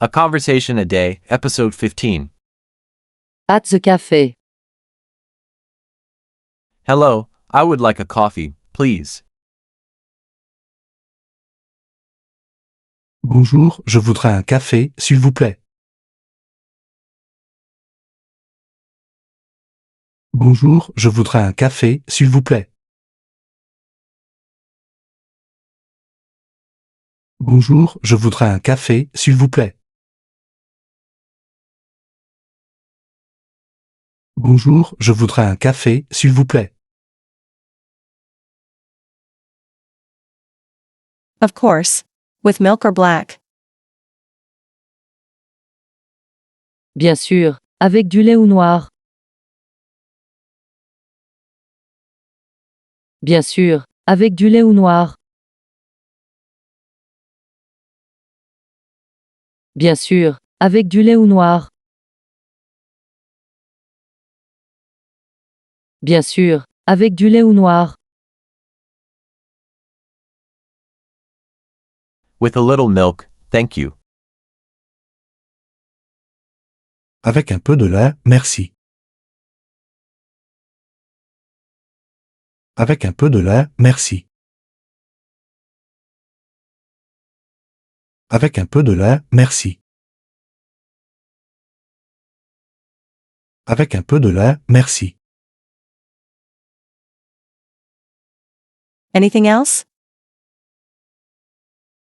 A Conversation a Day, Episode 15. At the cafe. Hello, I would like a coffee, please. Bonjour, je voudrais un café, s'il vous plaît. Bonjour, je voudrais un café, s'il vous plaît. Bonjour, je voudrais un café, s'il vous plaît. Bonjour, je voudrais un café, s'il vous plaît. Of course. With milk or black? Bien sûr, avec du lait ou noir. Bien sûr, avec du lait ou noir. Bien sûr, avec du lait ou noir. Bien sûr, avec du lait ou noir. With a little milk, thank you. Avec un peu de lait, merci. Avec un peu de lait, merci. Avec un peu de lait, merci. Avec un peu de lait, merci. Anything else?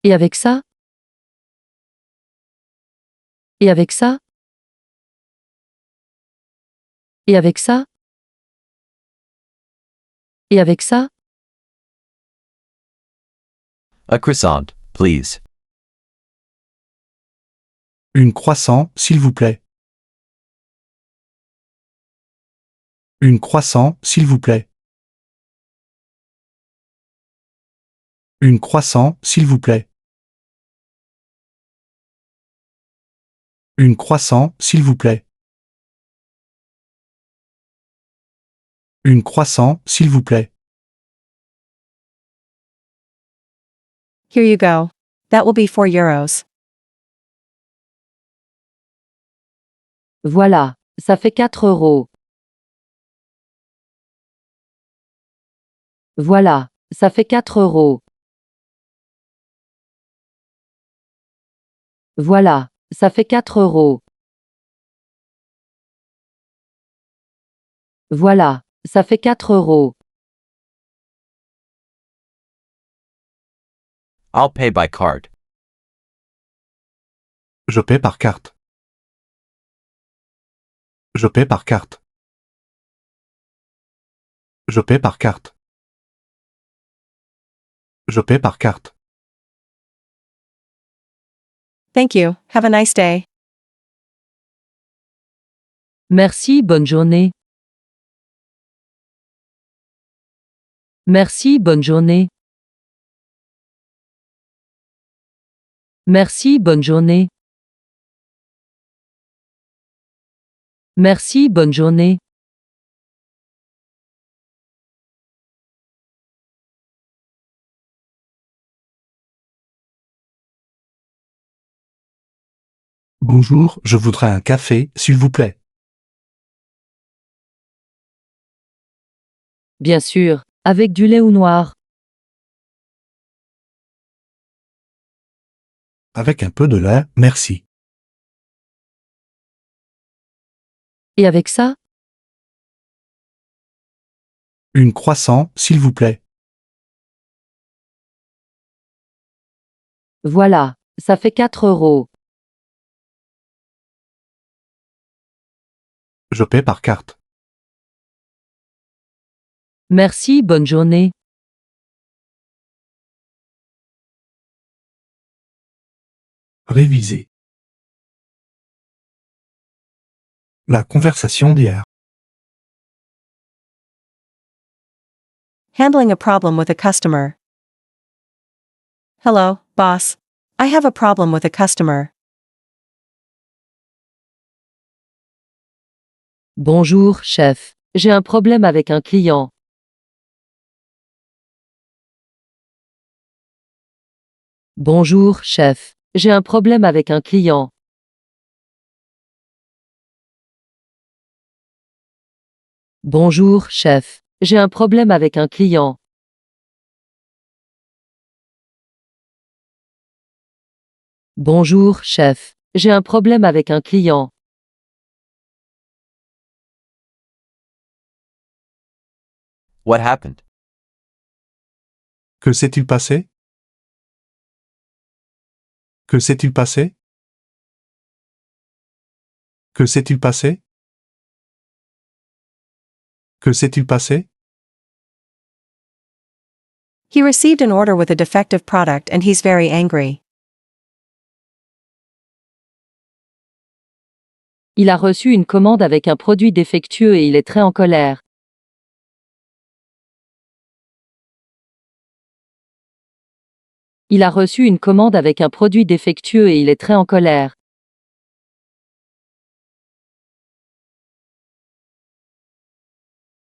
Et avec ça? Et avec ça? Et avec ça? Et avec ça? A croissant, please. Une croissant, s'il vous plaît. Une croissant, s'il vous plaît. Une croissant, s'il vous plaît. Une croissant, s'il vous plaît. Une croissant, s'il vous plaît. Here you go. That will be €4. Voilà, ça fait 4 €. Voilà, ça fait 4 €. Voilà, ça fait 4 €. Voilà, ça fait 4 €. I'll pay by card. Je paie par carte. Je paie par carte. Je paie par carte. Je paie par carte. Thank you. Have a nice day. Merci, bonne journée. Merci, bonne journée. Merci, bonne journée. Merci, bonne journée. Bonjour, je voudrais un café, s'il vous plaît. Bien sûr, avec du lait ou noir. Avec un peu de lait, merci. Et avec ça? Une croissant, s'il vous plaît. Voilà, ça fait 4 €. Je paie par carte. Merci, bonne journée. Réviser. La conversation d'hier. Handling a problem with a customer. Hello, boss. I have a problem with a customer. Bonjour, chef. J'ai un problème avec un client. Bonjour, chef. J'ai un problème avec un client. Bonjour, chef. J'ai un problème avec un client. Bonjour, chef. J'ai un problème avec un client. What happened? Que s'est-il passé? Que s'est-il passé? Que s'est-il passé? Que s'est-il passé? He received an order with a defective product and he's very angry. Il a reçu une commande avec un produit défectueux et il est très en colère. Il a reçu une commande avec un produit défectueux et il est très en colère.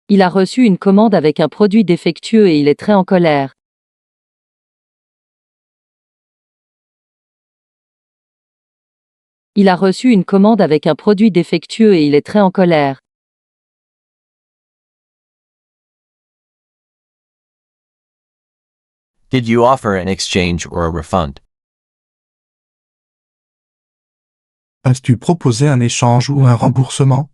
Il a reçu une commande avec un produit défectueux et il est très en colère. Il a reçu une commande avec un produit défectueux et il est très en colère. Did you offer an exchange or a refund? As-tu proposé un échange ou un remboursement?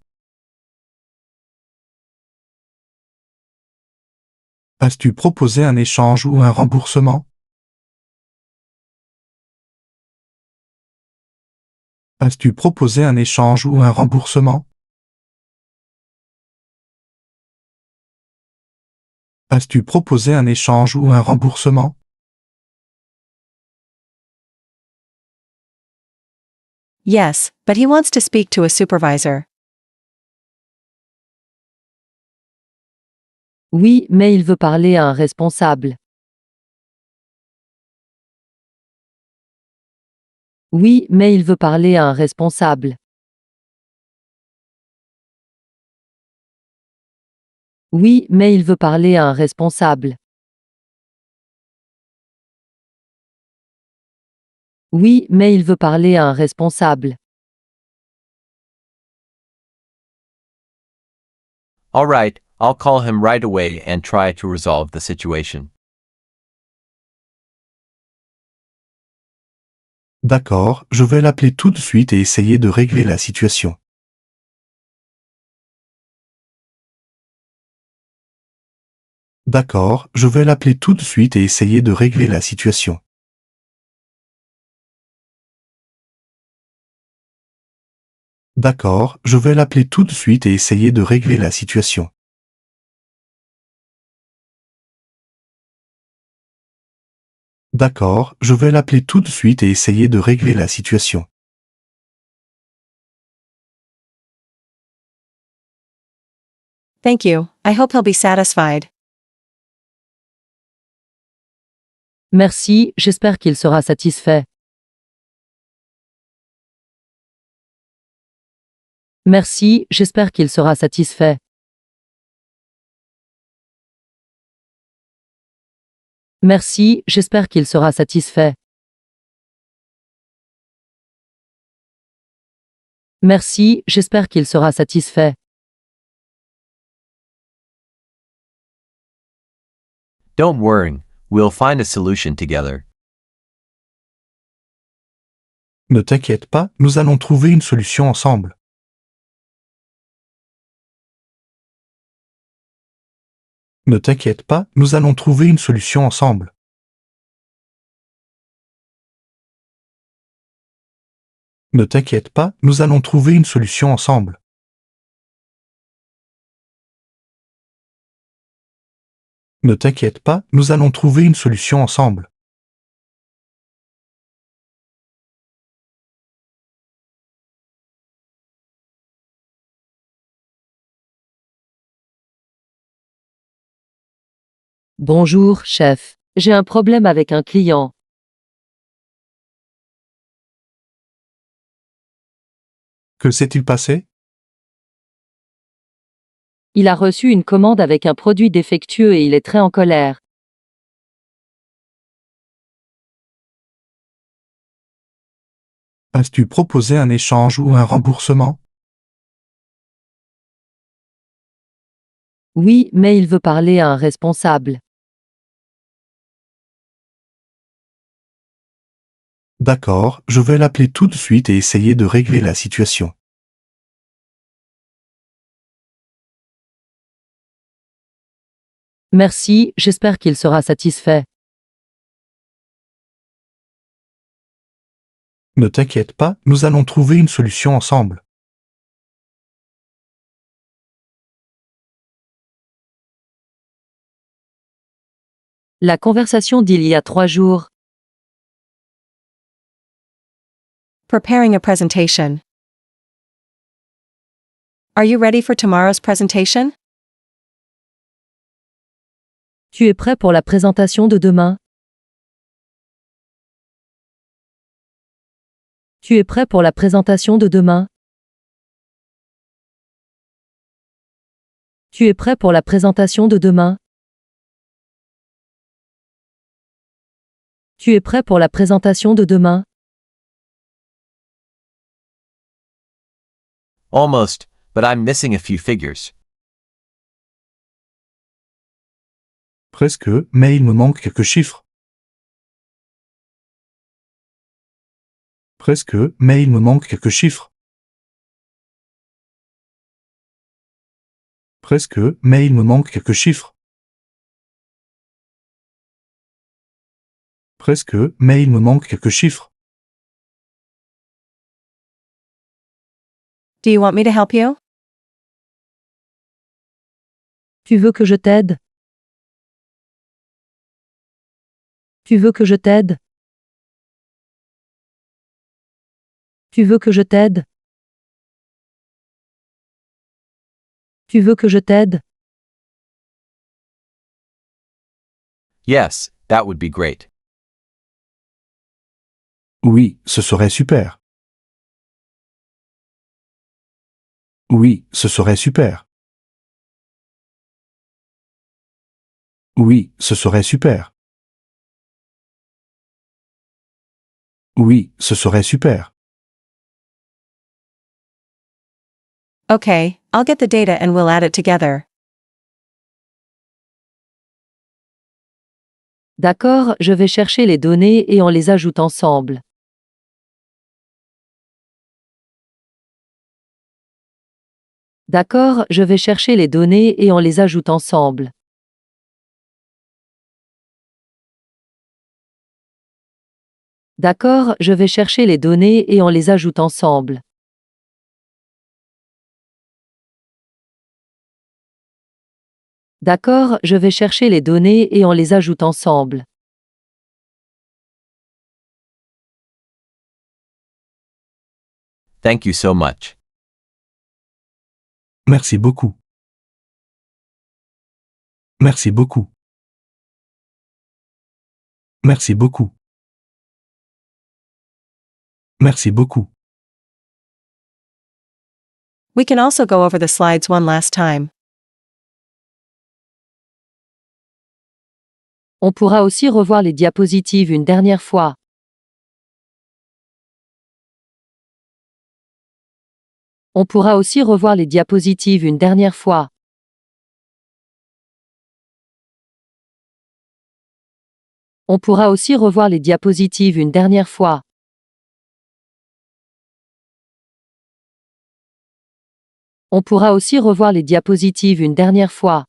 As-tu proposé un échange ou un remboursement? As-tu proposé un échange ou un remboursement? As-tu proposé un échange ou un remboursement? Yes, but he wants to speak to a supervisor. Oui, mais il veut parler à un responsable. Oui, mais il veut parler à un responsable. Oui, mais il veut parler à un responsable. Oui, mais il veut parler à un responsable. All right, I'll call him right away and try to resolve the situation. D'accord, je vais l'appeler tout de suite et essayer de régler la situation. D'accord, je vais l'appeler tout de suite et essayer de régler la situation. D'accord, je vais l'appeler tout de suite et essayer de régler la situation. D'accord, je vais l'appeler tout de suite et essayer de régler la situation. Thank you. I hope he'll be satisfied. Merci, j'espère qu'il sera satisfait. Merci, j'espère qu'il sera satisfait. Merci, j'espère qu'il sera satisfait. Merci, j'espère qu'il sera satisfait. Don't worry, we'll find a solution together. Ne t'inquiète pas, nous allons trouver une solution ensemble. Ne t'inquiète pas, nous allons trouver une solution ensemble. Ne t'inquiète pas, nous allons trouver une solution ensemble. Ne t'inquiète pas, nous allons trouver une solution ensemble. Bonjour, chef. J'ai un problème avec un client. Que s'est-il passé? Il a reçu une commande avec un produit défectueux et il est très en colère. As-tu proposé un échange ou un remboursement? Oui, mais il veut parler à un responsable. D'accord, je vais l'appeler tout de suite et essayer de régler la situation. Merci, j'espère qu'il sera satisfait. Ne t'inquiète pas, nous allons trouver une solution ensemble. La conversation d'il y a 3 jours. Preparing a presentation. Are you ready for tomorrow's presentation? Tu es prêt pour la présentation de demain? Tu es prêt pour la présentation de demain? Tu es prêt pour la présentation de demain? Tu es prêt pour la présentation de demain? Almost, but I'm missing a few figures. Presque, mais il me manque quelques chiffres. Presque, mais il me manque quelques chiffres. Presque, mais il me manque quelques chiffres. Presque, mais il me manque quelques chiffres. Do you want me to help you? Tu veux que je t'aide? Tu veux que je t'aide? Tu veux que je t'aide? Tu veux que je t'aide? Yes, that would be great. Oui, ce serait super. Oui, ce serait super. Oui, ce serait super. Oui, ce serait super. Okay, I'll get the data and we'll add it together. D'accord, je vais chercher les données et on les ajoute ensemble. D'accord, je vais chercher les données et on les ajoute ensemble. D'accord, je vais chercher les données et on les ajoute ensemble. D'accord, je vais chercher les données et on les ajoute ensemble. Thank you so much. Merci beaucoup. Merci beaucoup. Merci beaucoup. Merci beaucoup. We can also go over the slides one last time. On pourra aussi revoir les diapositives une dernière fois. On pourra aussi revoir les diapositives une dernière fois. On pourra aussi revoir les diapositives une dernière fois. On pourra aussi revoir les diapositives une dernière fois.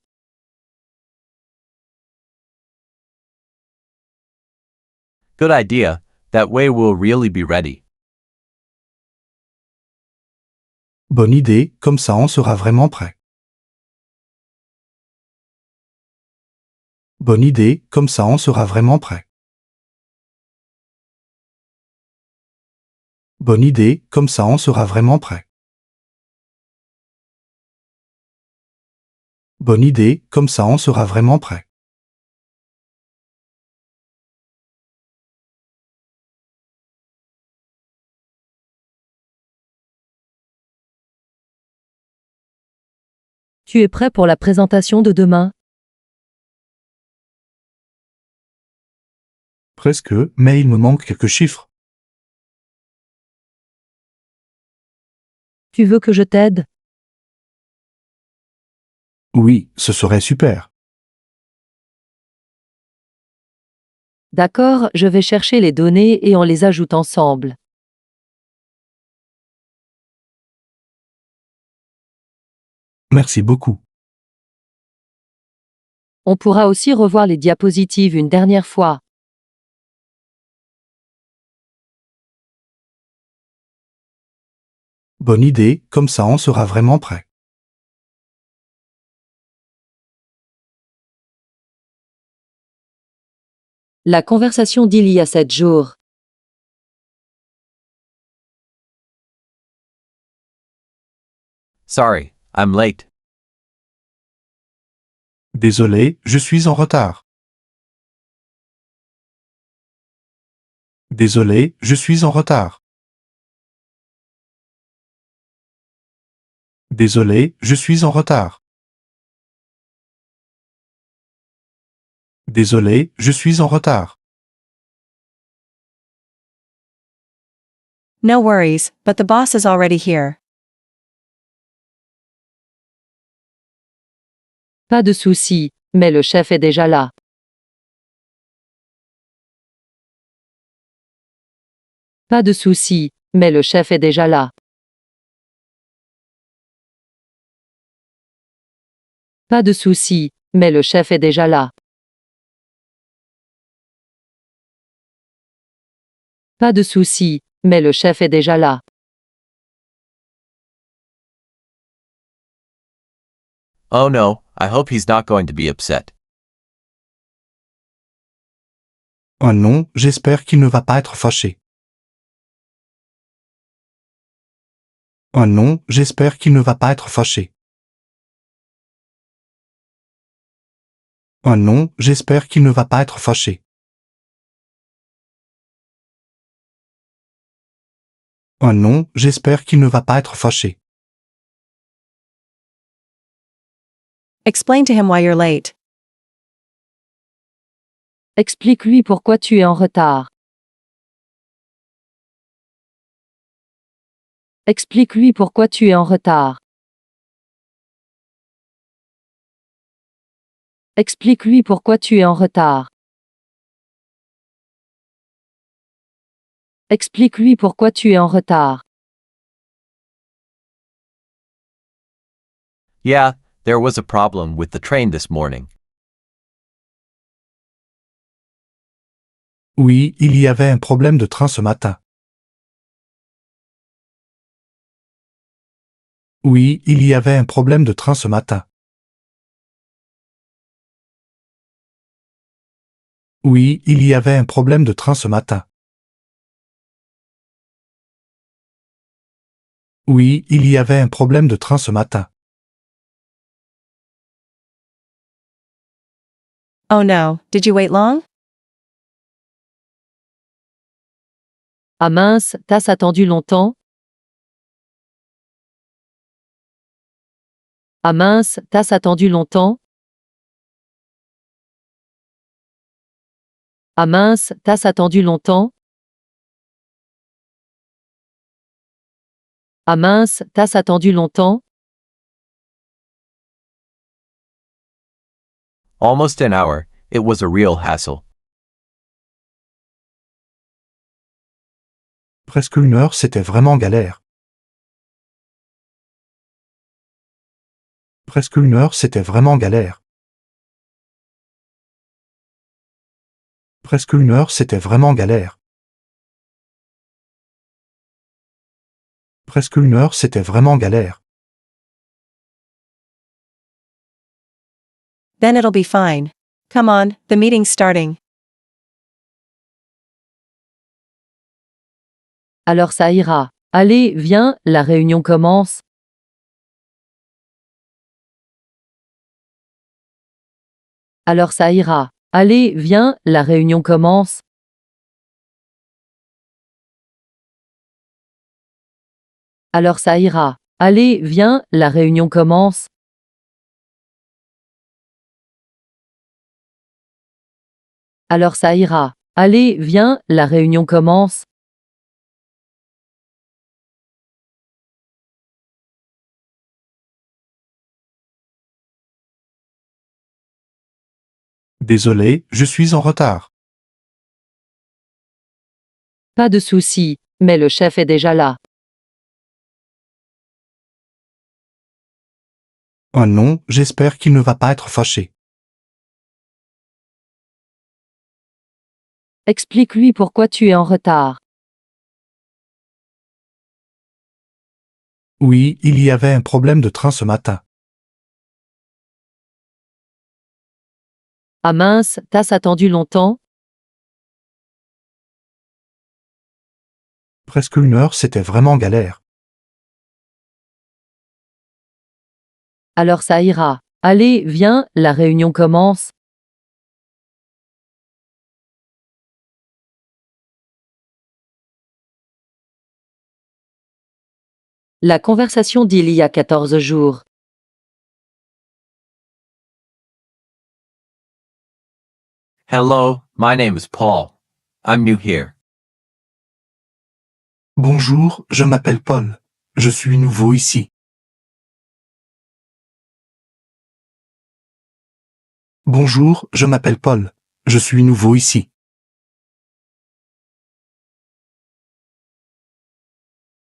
Good idea, that way we'll really be ready. Bonne idée, comme ça on sera vraiment prêt. Bonne idée, comme ça on sera vraiment prêt. Bonne idée, comme ça on sera vraiment prêt. Bonne idée, comme ça on sera vraiment prêt. Tu es prêt pour la présentation de demain? Presque, mais il me manque quelques chiffres. Tu veux que je t'aide? Oui, ce serait super. D'accord, je vais chercher les données et on les ajoute ensemble. Merci beaucoup. On pourra aussi revoir les diapositives une dernière fois. Bonne idée, comme ça on sera vraiment prêt. La conversation d'il y a 7 jours. Sorry, I'm late. Désolé, je suis en retard. Désolé, je suis en retard. Désolé, je suis en retard. Désolé, je suis en retard. No worries, but the boss is already here. Pas de souci, mais le chef est déjà là. Pas de souci, mais le chef est déjà là. Pas de souci, mais le chef est déjà là. Pas de souci, mais le chef est déjà là. Oh no, I hope he's not going to be upset. Oh non, j'espère qu'il ne va pas être fâché. Oh non, j'espère qu'il ne va pas être fâché. Oh non, j'espère qu'il ne va pas être fâché. Oh non, j'espère qu'il ne va pas être fâché. Explain to him why you're late. Explique-lui pourquoi tu es en retard. Explique-lui pourquoi tu es en retard. Explique-lui pourquoi tu es en retard. Explique-lui pourquoi tu es en retard. Yeah, there was a problem with the train this morning. Oui, il y avait un problème de train ce matin. Oui, il y avait un problème de train ce matin. Oui, il y avait un problème de train ce matin. Oui, il y avait un problème de train ce matin. Oh no, did you wait long? Ah mince, t'as attendu longtemps? Ah mince, t'as attendu longtemps? Ah mince, t'as attendu longtemps? Ah mince, t'as attendu longtemps? Almost an hour, it was a real hassle. Presque une heure, c'était vraiment galère. Presque une heure, c'était vraiment galère. Presque une heure, c'était vraiment galère. Presque une heure, c'était vraiment galère. Then it'll be fine. Come on, the meeting's starting. Alors ça ira. Allez, viens, la réunion commence. Alors ça ira. Allez, viens, la réunion commence. Alors ça ira. Allez, viens, la réunion commence. Alors ça ira. Allez, viens, la réunion commence. Désolé, je suis en retard. Pas de souci, mais le chef est déjà là. Oh non, j'espère qu'il ne va pas être fâché. Explique-lui pourquoi tu es en retard. Oui, il y avait un problème de train ce matin. Ah mince, t'as attendu longtemps? Presque 1 heure, c'était vraiment galère. Alors ça ira. Allez, viens, la réunion commence. La conversation d'il y a 14 jours. Hello, my name is Paul. I'm new here. Bonjour, je m'appelle Paul. Je suis nouveau ici. Bonjour, je m'appelle Paul. Je suis nouveau ici.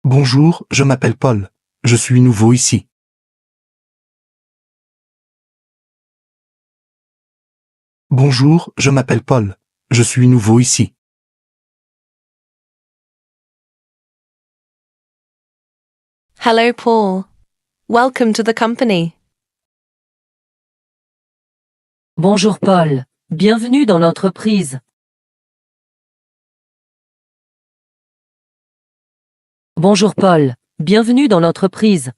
Bonjour, je m'appelle Paul. Je suis nouveau ici. Bonjour, je m'appelle Paul. Je suis nouveau ici. Hello, Paul. Welcome to the company. Bonjour Paul. Bienvenue dans l'entreprise. Bonjour Paul. Bienvenue dans l'entreprise.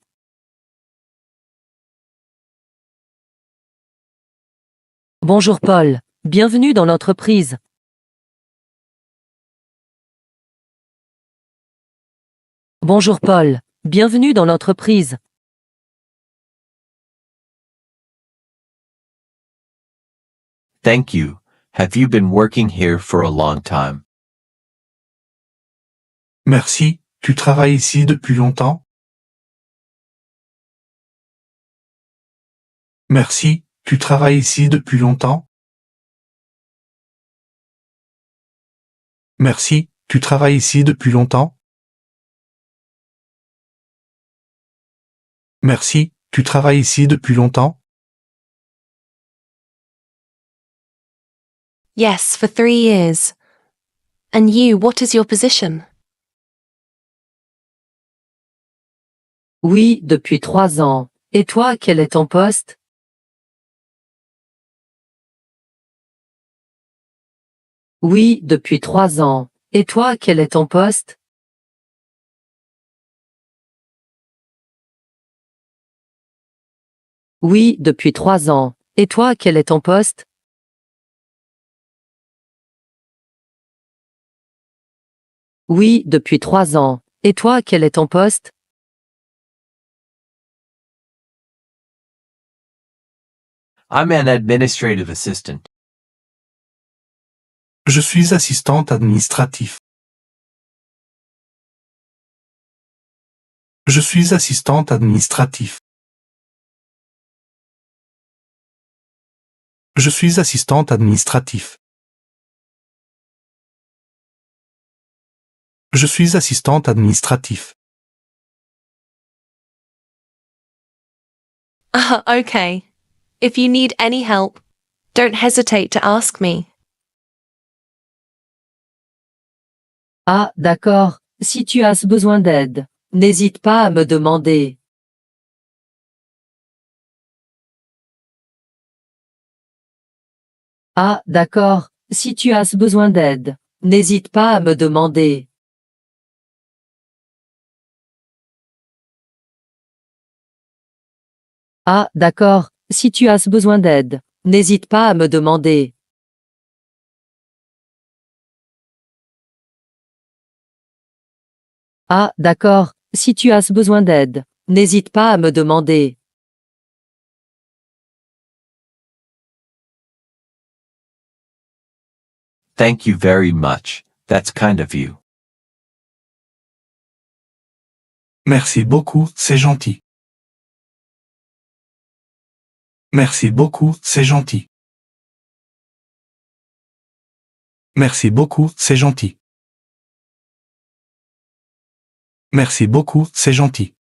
Bonjour Paul. Bienvenue dans l'entreprise. Bonjour Paul. Bienvenue dans l'entreprise. Thank you. Have you been working here for a long time? Merci, tu travailles ici depuis longtemps? Merci, tu travailles ici depuis longtemps? Merci, tu travailles ici depuis longtemps? Merci, tu travailles ici depuis longtemps? Yes, for 3 years. And you, what is your position? Oui, depuis 3 ans. Et toi, quel est ton poste? Oui, depuis 3 ans. Et toi, quel est ton poste? Oui, depuis 3 ans. Et toi, quel est ton poste? Oui, depuis 3 ans. Et toi, quel est ton poste? I'm an administrative assistant. Je suis assistante administratif. Je suis assistante administratif. Je suis assistante administratif. Je suis assistante administratif. Okay. If you need any help, don't hesitate to ask me. Ah, d'accord. Si tu as besoin d'aide, n'hésite pas à me demander. Ah, d'accord. Si tu as besoin d'aide, n'hésite pas à me demander. Ah, d'accord. Si tu as besoin d'aide, n'hésite pas à me demander. Ah, d'accord. Si tu as besoin d'aide, n'hésite pas à me demander. Thank you very much. That's kind of you. Merci beaucoup, c'est gentil. Merci beaucoup, c'est gentil. Merci beaucoup, c'est gentil. Merci beaucoup, c'est gentil.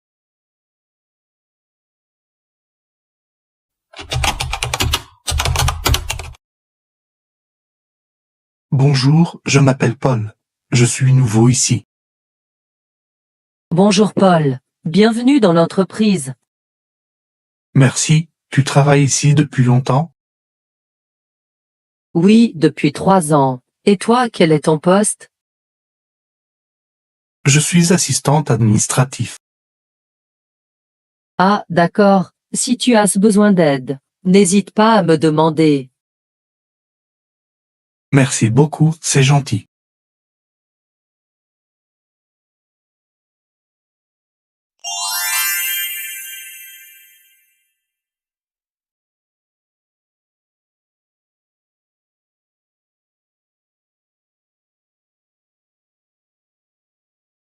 Bonjour, je m'appelle Paul. Je suis nouveau ici. Bonjour Paul. Bienvenue dans l'entreprise. Merci, tu travailles ici depuis longtemps? Oui, depuis 3 ans. Et toi, quel est ton poste? Je suis assistante administrative. Ah, d'accord. Si tu as besoin d'aide, n'hésite pas à me demander. Merci beaucoup, c'est gentil.